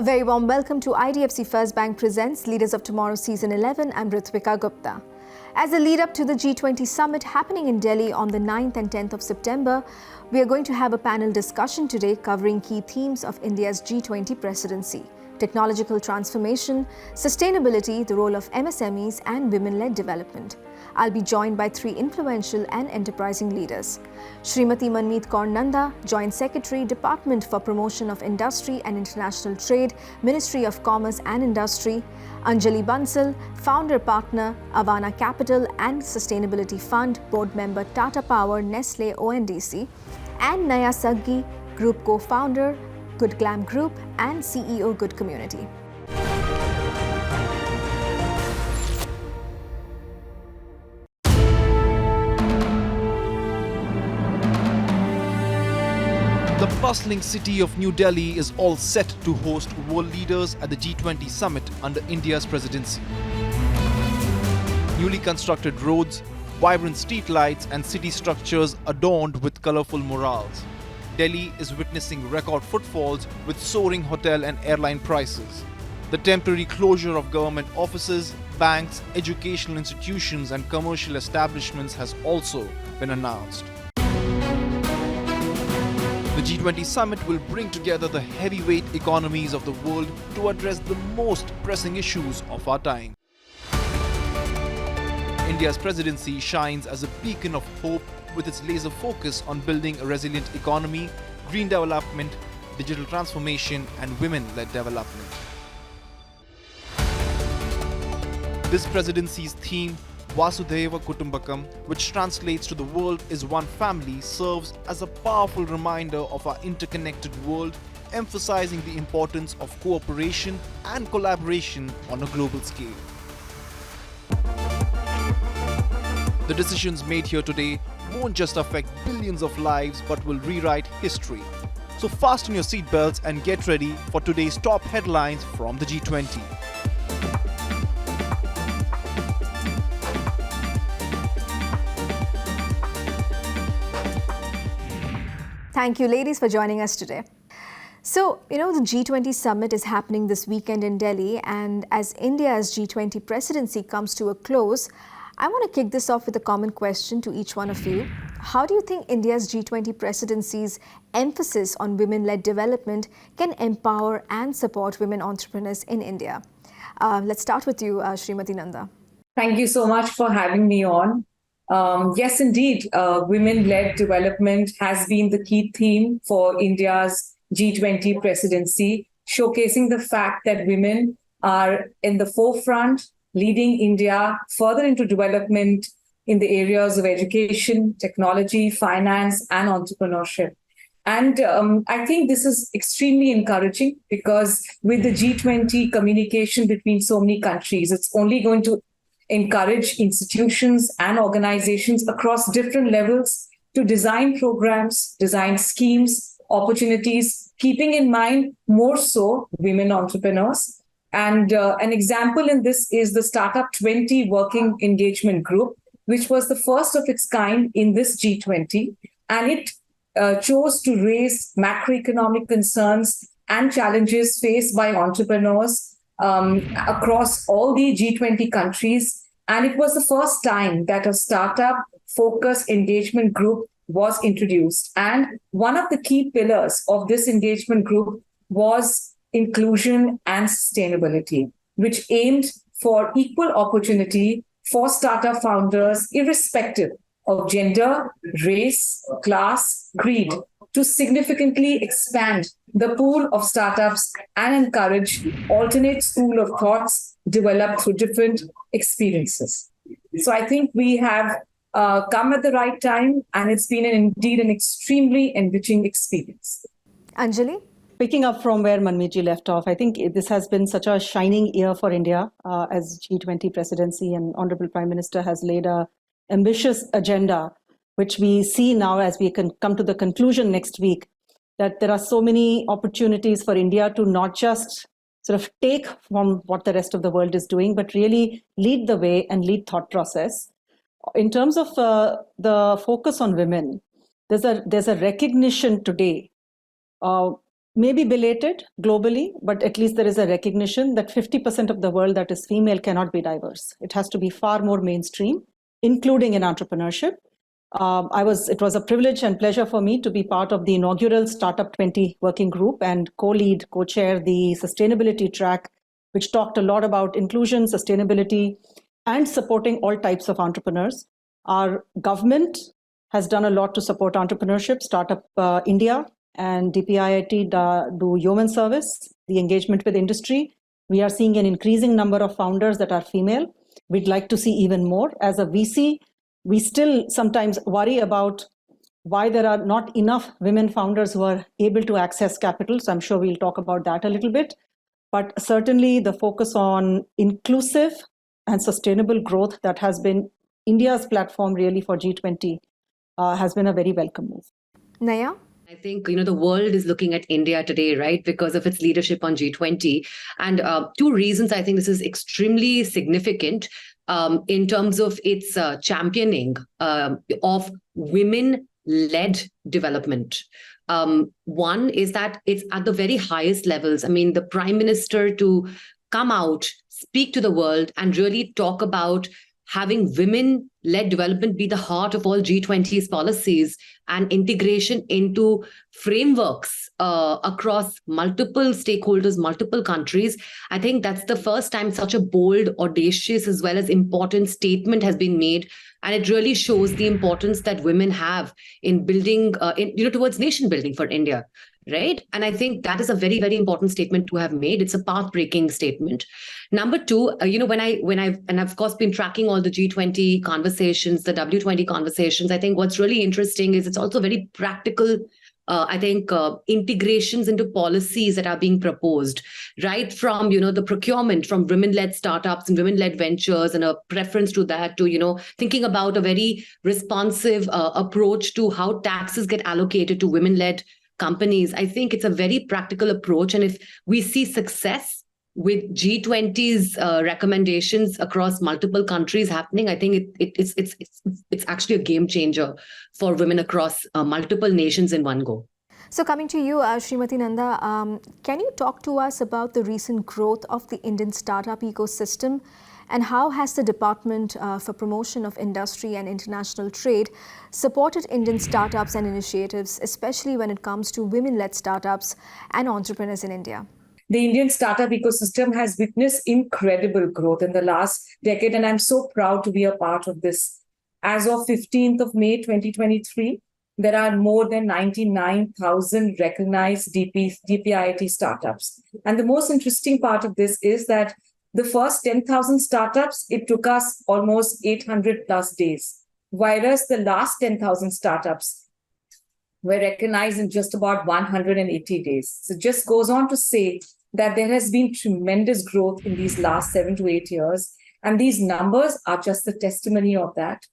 A very warm welcome to IDFC First Bank presents Leaders of Tomorrow Season 11. I'm Ritwika Gupta. As a lead up to the G20 summit happening in Delhi on the 9th and 10th of September, we are going to have a panel discussion today covering key themes of India's G20 presidency: technological transformation, sustainability, the role of MSMEs, and women-led development. I'll be joined by three influential and enterprising leaders. Srimati Manmeet Kaur Nanda, Joint Secretary, Department for Promotion of Industry and International Trade, Ministry of Commerce and Industry; Anjali Bansal, Founder Partner, Avaana Capital and Sustainability Fund, Board Member Tata Power, Nestle, ONDC; and Naiyya Saggi, Group Co-Founder, Good Glamm Group and CEO Good Community. The bustling city of New Delhi is all set to host world leaders at the G20 summit under India's presidency. Newly constructed roads, vibrant street lights and city structures adorned with colourful murals. Delhi is witnessing record footfalls with soaring hotel and airline prices. The temporary closure of government offices, banks, educational institutions and commercial establishments has also been announced. The G20 summit will bring together the heavyweight economies of the world to address the most pressing issues of our time. India's presidency shines as a beacon of hope with its laser focus on building a resilient economy, green development, digital transformation, and women-led development. This presidency's theme, Vasudhaiva Kutumbakam, which translates to the world is one family, serves as a powerful reminder of our interconnected world, emphasizing the importance of cooperation and collaboration on a global scale. The decisions made here today won't just affect billions of lives but will rewrite history. So fasten your seatbelts and get ready for today's top headlines from the G20. Thank you, ladies, for joining us today. So, the G20 summit is happening this weekend in Delhi, and as India's G20 presidency comes to a close, I want to kick this off with a common question to each one of you. How do you think India's G20 presidency's emphasis on women-led development can empower and support women entrepreneurs in India? Let's start with you, Srimati Nanda. Thank you so much for having me on. Yes, indeed, women-led development has been the key theme for India's G20 presidency, showcasing the fact that women are in the forefront, leading India further into development in the areas of education, technology, finance, and entrepreneurship. And I think this is extremely encouraging because with the G20 communication between so many countries, it's only going to encourage institutions and organizations across different levels to design programs, design schemes, opportunities, keeping in mind more so women entrepreneurs. And an example in this is the Startup 20 Working Engagement Group, which was the first of its kind in this G20. And it chose to raise macroeconomic concerns and challenges faced by entrepreneurs across all the G20 countries. And it was the first time that a startup-focused engagement group was introduced. And one of the key pillars of this engagement group was inclusion and sustainability, which aimed for equal opportunity for startup founders, irrespective of gender, race, class, creed, to significantly expand the pool of startups and encourage alternate school of thoughts developed through different experiences. So I think we have come at the right time, and it's been indeed an extremely enriching experience. Anjali? Picking up from where Manmeet left off, I think this has been such a shining year for India as G20 presidency, and Honorable Prime Minister has laid an ambitious agenda, which we see now as we can come to the conclusion next week, that there are so many opportunities for India to not just sort of take from what the rest of the world is doing, but really lead the way and lead thought process. In terms of the focus on women, there's a recognition today maybe belated globally, but at least there is a recognition that 50% of the world that is female cannot be diverse. It has to be far more mainstream, including in entrepreneurship. It was a privilege and pleasure for me to be part of the inaugural Startup 20 working group and co-chair the sustainability track, which talked a lot about inclusion, sustainability, and supporting all types of entrepreneurs. Our government has done a lot to support entrepreneurship. Startup India and DPIIT do yeoman service, the engagement with industry. We are seeing an increasing number of founders that are female. We'd like to see even more. As a VC, we still sometimes worry about why there are not enough women founders who are able to access capital. So I'm sure we'll talk about that a little bit. But certainly the focus on inclusive and sustainable growth that has been India's platform really for G20 has been a very welcome move. Naiyya? I think, the world is looking at India today, right, because of its leadership on G20. And two reasons I think this is extremely significant in terms of its championing of women-led development. One is that it's at the very highest levels. I mean, the Prime Minister to come out, speak to the world, and really talk about having women-led development be the heart of all G20's policies and integration into frameworks across multiple stakeholders, multiple countries. I think that's the first time such a bold, audacious, as well as important statement has been made. And it really shows the importance that women have in building, towards nation building for India. Right. And I think that is a very, very important statement to have made. It's a path-breaking when I've of course been tracking all the G20 conversations, the W20 conversations, I think what's really interesting is it's also very practical. Integrations into policies that are being proposed, right from, the procurement from women-led startups and women-led ventures and a preference to that, to, thinking about a very responsive approach to how taxes get allocated to women-led companies. I think it's a very practical approach. And if we see success with G20's recommendations across multiple countries happening, I think it's actually a game changer for women across multiple nations in one go. So coming to you, Srimati Nanda, can you talk to us about the recent growth of the Indian startup ecosystem and how has the Department for Promotion of Industry and International Trade supported Indian startups and initiatives, especially when it comes to women-led startups and entrepreneurs in India? The Indian startup ecosystem has witnessed incredible growth in the last decade, and I'm so proud to be a part of this. As of 15th of May, 2023, there are more than 99,000 recognized DPIIT startups. And the most interesting part of this is that the first 10,000 startups, it took us almost 800 plus days, whereas the last 10,000 startups were recognized in just about 180 days. So it just goes on to say that there has been tremendous growth in these last 7 to 8 years. And these numbers are just a testimony of that.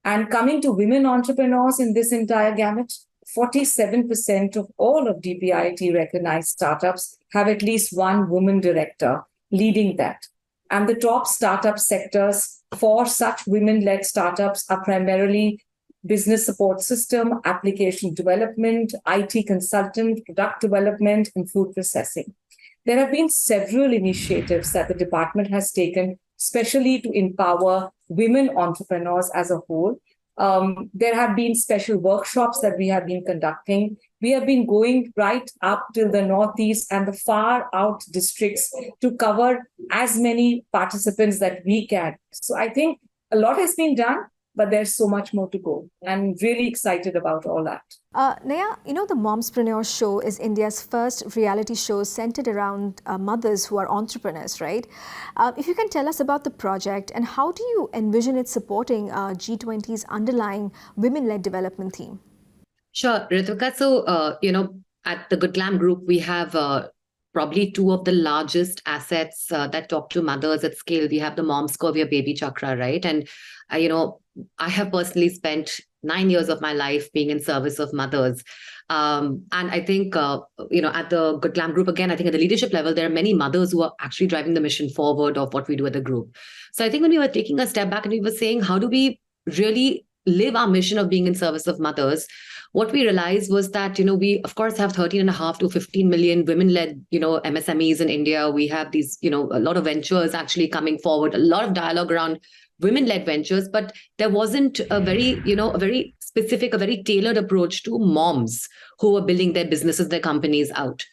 And coming to women entrepreneurs in this entire gamut, 47% of all of DPIIT recognized startups have at least one woman director leading that. And the top startup sectors for such women-led startups are primarily business support system, application development, IT consultant, product development, and food processing. There have been several initiatives that the department has taken, especially to empower women entrepreneurs as a whole. There have been special workshops that we have been conducting. We have been going right up till the Northeast and the far out districts to cover as many participants that we can. So I think a lot has been done, but there's so much more to go. I'm really excited about all that. Naiyya, the Momspreneur show is India's first reality show centered around mothers who are entrepreneurs, right? If you can tell us about the project and how do you envision it supporting G20's underlying women-led development theme? Sure, Ritwika. So, at the Glamm group, we have probably two of the largest assets that talk to mothers at scale. We have the Mom's Curve, we have Baby Chakra, right? And, I have personally spent 9 years of my life being in service of mothers. And I think, at the Glamm group, again, I think at the leadership level, there are many mothers who are actually driving the mission forward of what we do at the group. So I think when we were taking a step back and we were saying, how do we really live our mission of being in service of mothers? what we realized was that, we of course have 13.5 to 15 million women-led, MSMEs in India. We have these, a lot of ventures actually coming forward, a lot of dialogue around women-led ventures, but there wasn't a very specific, a very tailored approach to moms who were building their businesses, their companies out.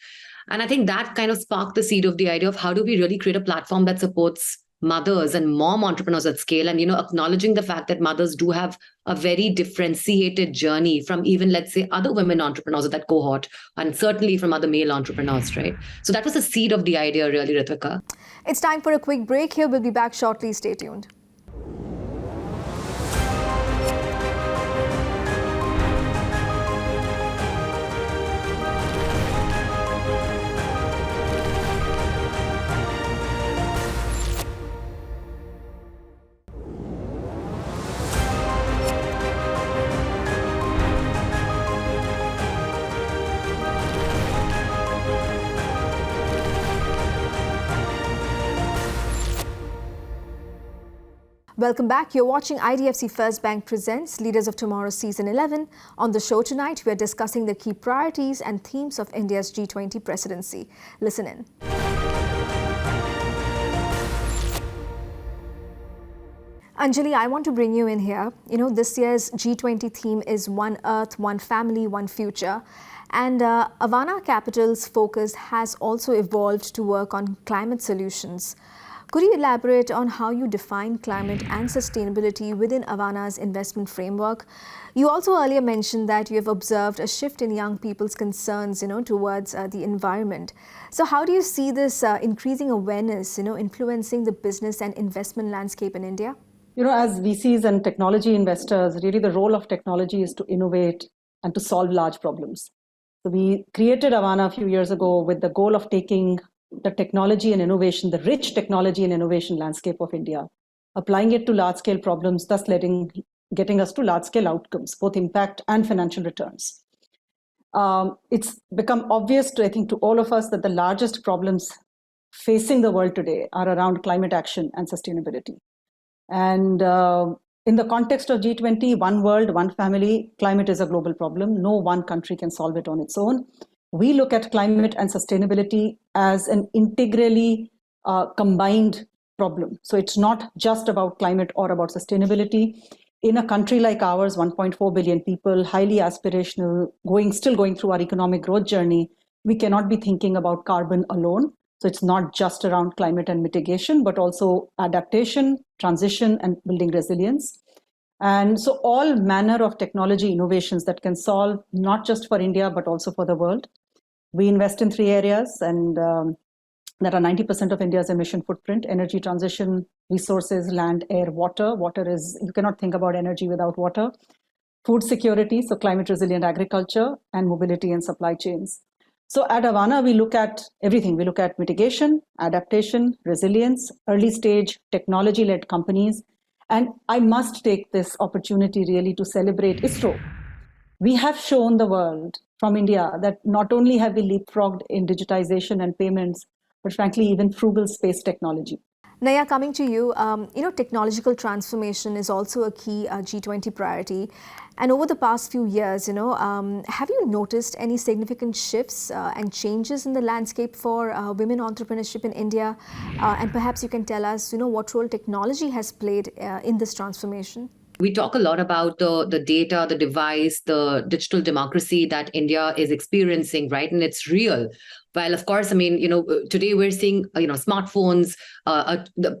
And I think that kind of sparked the seed of the idea of how do we really create a platform that supports mothers and mom entrepreneurs at scale, and acknowledging the fact that mothers do have a very differentiated journey from even, let's say, other women entrepreneurs of that cohort, and certainly from other male entrepreneurs, right? So that was the seed of the idea, really, Ritwika. It's time for a quick break here. We'll be back shortly. Stay tuned. Welcome back. You're watching IDFC First Bank Presents Leaders of Tomorrow Season 11. On the show tonight, we are discussing the key priorities and themes of India's G20 presidency. Listen in. Anjali, I want to bring you in here. This year's G20 theme is One Earth, One Family, One Future. And Avaana Capital's focus has also evolved to work on climate solutions. Could you elaborate on how you define climate and sustainability within Avaana's investment framework? You also earlier mentioned that you have observed a shift in young people's concerns, towards the environment. So how do you see this increasing awareness, influencing the business and investment landscape in India? As VCs and technology investors, really the role of technology is to innovate and to solve large problems. So we created Avaana a few years ago with the goal of taking the technology and innovation, the rich technology and innovation landscape of India, applying it to large-scale problems, thus getting us to large-scale outcomes, both impact and financial returns. It's become obvious, I think, to all of us that the largest problems facing the world today are around climate action and sustainability. And in the context of G20, one world, one family, climate is a global problem. No one country can solve it on its own. We look at climate and sustainability as an integrally combined problem. So it's not just about climate or about sustainability. In a country like ours, 1.4 billion people, highly aspirational, still going through our economic growth journey, we cannot be thinking about carbon alone. So it's not just around climate and mitigation, but also adaptation, transition, and building resilience. And so all manner of technology innovations that can solve not just for India, but also for the world. We invest in 3 areas, and that are 90% of India's emission footprint: energy transition, resources, land, air, water. Water is, you cannot think about energy without water. Food security, so climate resilient agriculture, and mobility and supply chains. So at Avaana, we look at everything. We look at mitigation, adaptation, resilience, early stage technology-led companies. And I must take this opportunity really to celebrate ISRO. We have shown the world from India that not only have we leapfrogged in digitization and payments, but frankly, even frugal space technology. Naiyya, coming to you, technological transformation is also a key G20 priority. And over the past few years, have you noticed any significant shifts and changes in the landscape for women entrepreneurship in India? And perhaps you can tell us, what role technology has played in this transformation? We talk a lot about the data, the device, the digital democracy that India is experiencing, right? And it's real. While, of course, today we're seeing, smartphones,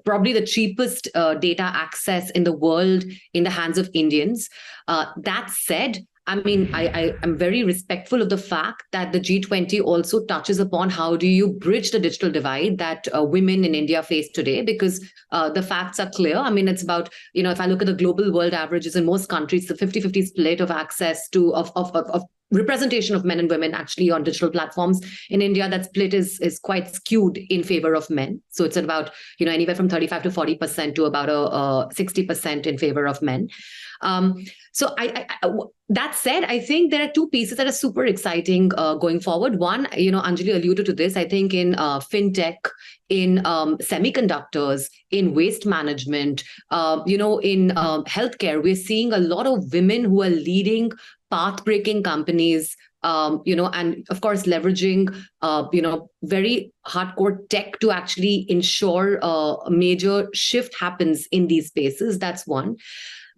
probably the cheapest data access in the world in the hands of Indians. That said, I am very respectful of the fact that the G20 also touches upon how do you bridge the digital divide that women in India face today, because the facts are clear. It's about, if I look at the global world averages in most countries, the 50-50 split of access to of representation of men and women actually on digital platforms. In India, that split is quite skewed in favor of men. So it's at about, anywhere from 35 to 40% to about 60% in favor of men. So that said, I think there are 2 pieces that are super exciting going forward. One, Anjali alluded to this, I think in fintech, in semiconductors, in waste management, in healthcare, we're seeing a lot of women who are leading path-breaking companies, and of course leveraging, very hardcore tech to actually ensure a major shift happens in these spaces. That's one.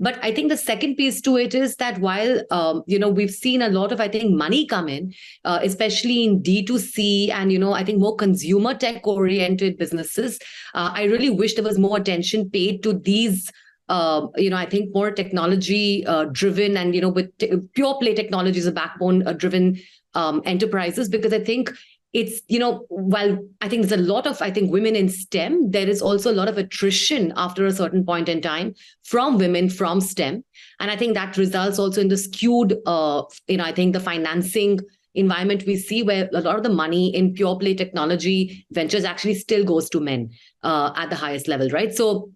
But I think the second piece to it is that while, we've seen a lot of, I think, money come in, especially in D2C and, I think more consumer tech oriented businesses, I really wish there was more attention paid to these, I think more technology driven and, with pure play technology as a backbone driven enterprises, because I think it's, while I think there's a lot of, I think, women in STEM, there is also a lot of attrition after a certain point in time from women from STEM. And I think that results also in the skewed, I think the financing environment we see, where a lot of the money in pure play technology ventures actually still goes to men at the highest level, right? So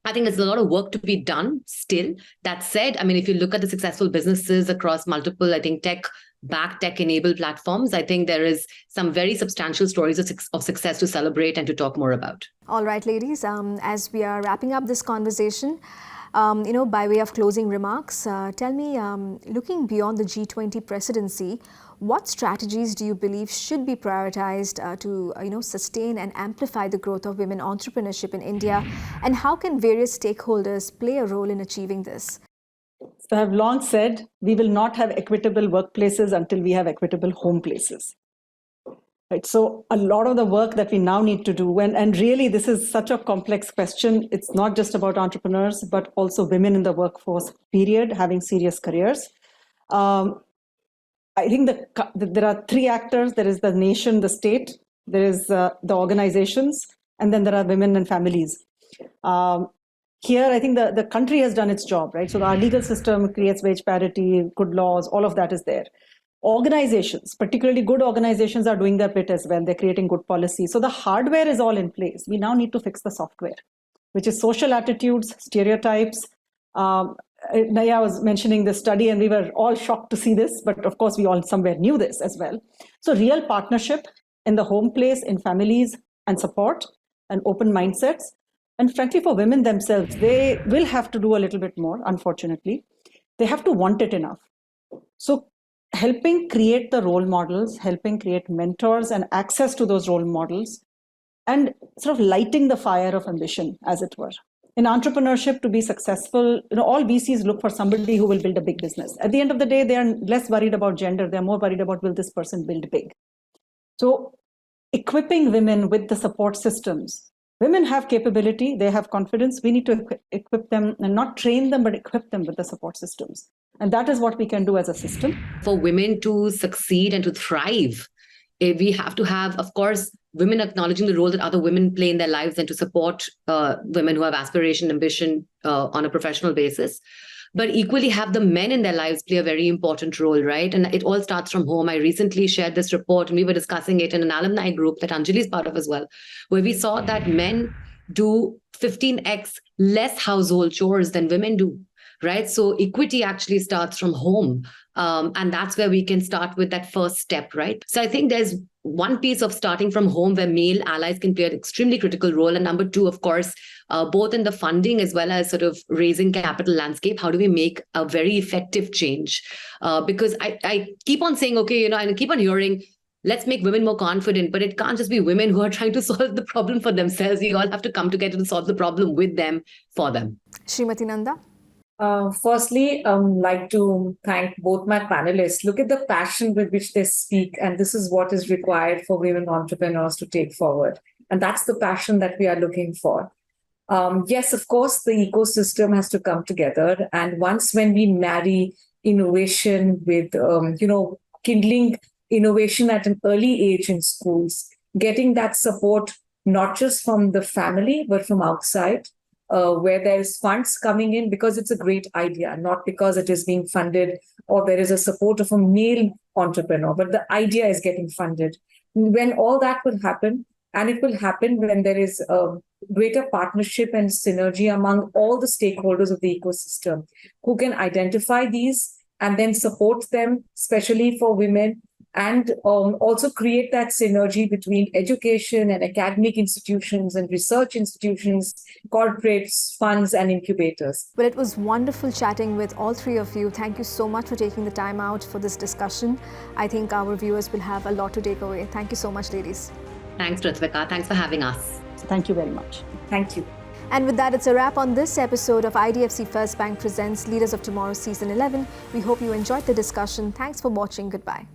I think there's a lot of work to be done still. That said, I mean, if you look at the successful businesses across multiple, I think, tech-enabled platforms, I think there is some very substantial stories of success to celebrate and to talk more about. All right, ladies, as we are wrapping up this conversation, by way of closing remarks, tell me, looking beyond the G20 presidency, what strategies do you believe should be prioritized to sustain and amplify the growth of women entrepreneurship in India, and how can various stakeholders play a role in achieving this? So I have long said we will not have equitable workplaces until we have equitable home places. Right. So a lot of the work that we now need to do, and really this is such a complex question. It's not just about entrepreneurs, but also women in the workforce, period, having serious careers. I think there are three actors. There is the nation, the state, there is the organizations, and then there are women and families. Here, I think the country has done its job, right? So our legal system creates wage parity, good laws, all of that is there. Organizations, particularly good organizations, are doing their bit as well. They're creating good policy. So the hardware is all in place. We now need to fix the software, which is social attitudes, stereotypes. Naiyya was mentioning this study, and we were all shocked to see this, but of course we all somewhere knew this as well. So real partnership in the home place, in families, and support, and open mindsets. And frankly, for women themselves, they will have to do a little bit more, unfortunately. They have to want it enough. So helping create the role models, helping create mentors and access to those role models, and sort of lighting the fire of ambition, as it were. In entrepreneurship, to be successful, all VCs look for somebody who will build a big business. At the end of the day, they are less worried about gender. They're more worried about, will this person build big? So equipping women with the support systems. Women have capability, they have confidence. We need to equip them, and not train them, but equip them with the support systems. And that is what we can do as a system. For women to succeed and to thrive, we have to have, of course, women acknowledging the role that other women play in their lives and to support women who have aspiration, ambition on a professional basis. But equally have the men in their lives play a very important role, right? And it all starts from home. I recently shared this report, and we were discussing it in an alumni group that Anjali is part of as well, where we saw that men do 15x less household chores than women do, right? So equity actually starts from home. And that's where we can start with that first step, right? So I think there's one piece of starting from home where male allies can play an extremely critical role. And number two, of course, both in the funding as well as sort of raising capital landscape, how do we make a very effective change? Because I keep on saying, okay, I keep on hearing, let's make women more confident, but it can't just be women who are trying to solve the problem for themselves. We all have to come together to solve the problem with them, for them. Srimati Nanda? Firstly, like to thank both my panelists. Look at the passion with which they speak, and this is what is required for women entrepreneurs to take forward. And that's the passion that we are looking for. Yes, of course, the ecosystem has to come together. And once when we marry innovation with, kindling innovation at an early age in schools, getting that support, not just from the family, but from outside, where there is funds coming in because it's a great idea, not because it is being funded or there is a support of a male entrepreneur, but the idea is getting funded. When all that will happen, and it will happen when there is a greater partnership and synergy among all the stakeholders of the ecosystem who can identify these and then support them, especially for women, and also create that synergy between education and academic institutions and research institutions, corporates, funds, and incubators. Well, it was wonderful chatting with all three of you. Thank you so much for taking the time out for this discussion. I think our viewers will have a lot to take away. Thank you so much, ladies. Thanks, Ritwika. Thanks for having us. Thank you very much. Thank you. And with that, it's a wrap on this episode of IDFC First Bank Presents Leaders of Tomorrow Season 11. We hope you enjoyed the discussion. Thanks for watching. Goodbye.